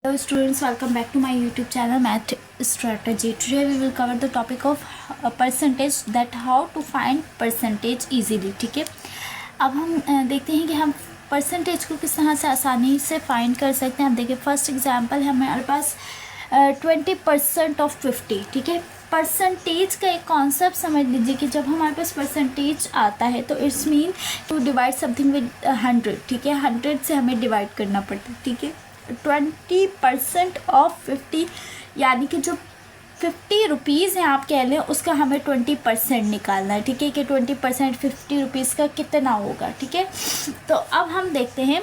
Hello students, welcome back to my YouTube channel Math Strategy. Today we will cover the topic of percentage, that how to find percentage easily. ठीक है, अब हम देखते हैं कि हम परसेंटेज को किस तरह से आसानी से फाइंड कर सकते हैं। हम देखिए फर्स्ट एग्जांपल है हमारे पास 20% ऑफ 50। ठीक है, परसेंटेज का एक कॉन्सेप्ट समझ लीजिए कि जब हमारे पास परसेंटेज आता है तो it's mean to divide something with 100। ठीक है, 100 से हमें डिवाइड करना पड़ता है। ठीक है, 20% ऑफ 50 यानी कि जो 50 रुपीज़ हैं आप कह लें, उसका हमें 20% निकालना है। ठीक है, कि 20% 50 रुपीज़ का कितना होगा। ठीक है, तो अब हम देखते हैं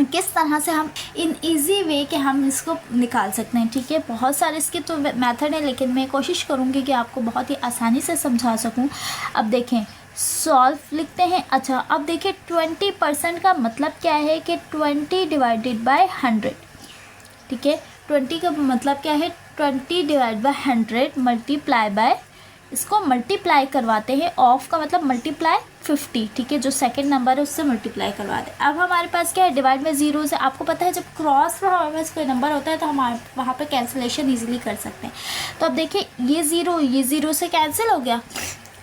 किस तरह से हम इन इजी वे के हम इसको निकाल सकते हैं। ठीक है, बहुत सारे इसके तो मेथड है, लेकिन मैं कोशिश करूँगी कि आपको बहुत ही आसानी से समझा सकूँ। अब देखें, सॉल्व लिखते हैं। अच्छा, अब देखिए 20% का मतलब क्या है कि 20 डिवाइडेड बाय 100। ठीक है, 20 का मतलब क्या है, 20 डिवाइड बाय 100 मल्टीप्लाई बाय, इसको मल्टीप्लाई करवाते हैं। ऑफ का मतलब मल्टीप्लाई 50। ठीक है, जो सेकंड नंबर है उससे मल्टीप्लाई करवाते हैं। अब हमारे पास क्या है, डिवाइड में ज़ीरो से, आपको पता है जब क्रॉस पर हमारे पास कोई नंबर होता है तो हम वहाँ पे कैंसिलेशन इजीली कर सकते हैं। तो अब देखिए ये ज़ीरो से कैंसिल हो गया।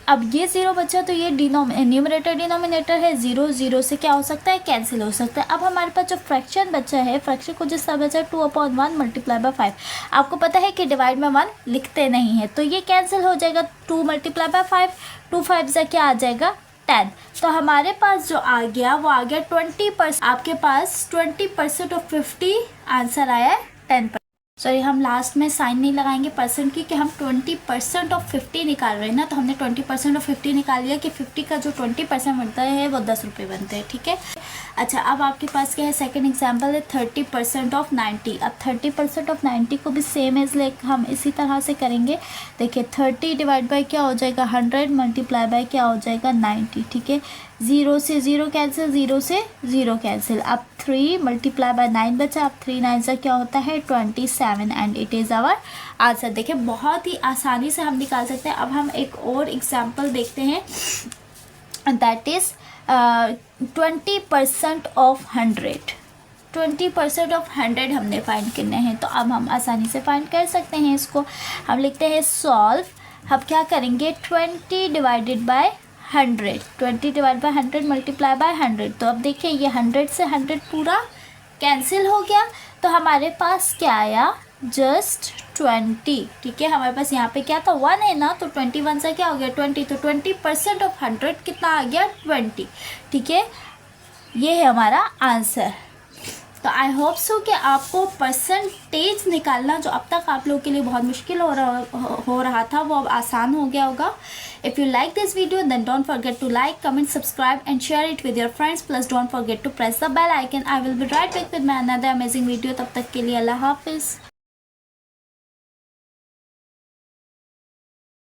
अब ये ज़ीरो बचा तो ये न्यूमरेटर डिनोमिनेटर है, ज़ीरो से क्या हो सकता है, कैंसिल हो सकता है। अब हमारे पास जो फ्रैक्शन बचा है, फ्रैक्शन को जिस तरह बचा है 2/1 मल्टीप्लाई बाय 5। आपको पता है कि डिवाइड में 1 लिखते नहीं है, तो ये कैंसिल हो जाएगा। 2 मल्टीप्लाई बाय 5, 2 5 से क्या आ जाएगा, 10। तो हमारे पास जो आ गया वो आ गया 20%। आपके पास 20% ऑफ 50 आंसर आया है 10%। सॉरी, हम लास्ट में साइन नहीं लगाएंगे परसेंट की, कि हम 20% ऑफ 50 निकाल रहे हैं ना, तो हमने 20% ऑफ 50 निकाल लिया कि 50 का जो 20% बनता है वो 10 रुपये बनते हैं। ठीक है, अच्छा, अब आपके पास क्या है, सेकंड एग्जांपल है 30% ऑफ 90। अब 30% ऑफ 90 को भी सेम एज लाइक हम इसी तरह से करेंगे। देखिए 30 डिवाइड बाय क्या हो जाएगा, 100 मल्टीप्लाई बाय क्या हो जाएगा, 90। ठीक है, ज़ीरो से ज़ीरो कैंसिल, ज़ीरो से ज़ीरो कैंसिल। अब 3 मल्टीप्लाई बाय 9 बचा। अब 3 9 से क्या होता है, 27 and it is our answer. देखिए बहुत ही आसानी से हम निकाल सकते हैं। अब हम एक और एग्जांपल देखते हैं, दैट इज़ 20% ऑफ 100। 20% ऑफ 100 हमने फाइंड करने हैं, तो अब हम आसानी से फाइंड कर सकते हैं इसको। हम लिखते हैं सॉल्व। हम क्या करेंगे, 20 divided by 100, 20 divide by 100 multiply by 100। तो अब देखिए ये 100 से 100 पूरा कैंसिल हो गया, तो हमारे पास क्या आया, जस्ट 20। ठीक है, हमारे पास यहाँ पे क्या था, 1 है ना, तो 21 से क्या हो गया, 20। तो 20% ऑफ 100 कितना आ गया, 20। ठीक है, ये है हमारा आंसर। तो आई होप सो कि आपको परसेंटेज निकालना जो अब तक आप लोगों के लिए बहुत मुश्किल हो रहा था वो अब आसान हो गया होगा। If you like this video then don't forget to like, comment, subscribe and share it with your friends. Plus don't forget to press the bell icon. I will be right back with my another amazing video. तब तक के लिए अल्लाह हाफिज़।